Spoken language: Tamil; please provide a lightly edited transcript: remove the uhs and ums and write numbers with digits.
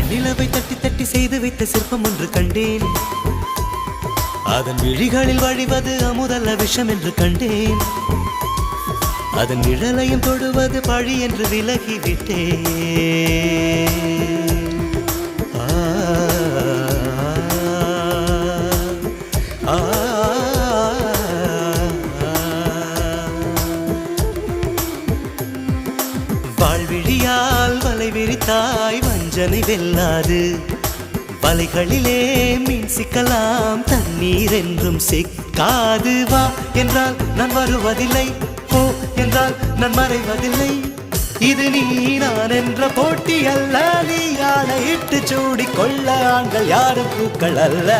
வெண்ணிலவை தட்டி தட்டி செய்து வைத்த சிற்பம் ஒன்று கண்டேன். அதன் விழிகளில் வழிவது அமுதல்ல விஷம் என்று கண்டேன். அதன் நிழலையும் தொடுவது பழி என்று விலகிவிட்டேன். வாழ்விழியால் வலை விரித்தாய் வஞ்சனை வெல்லாது. வலைகளிலே மீன் சிக்கலாம் தண்ணீர் என்றும் சிக்காது. வா என்றால் நான் வருவதில்லை, போ என்றால் நான் மறைவதில்லை. இது நீ நான் என்ற போட்டி அல்ல. நீ ஆணையிட்டு சூடிக்கொள்ள ஆண்கள் யாரும் பூக்கள் அல்ல.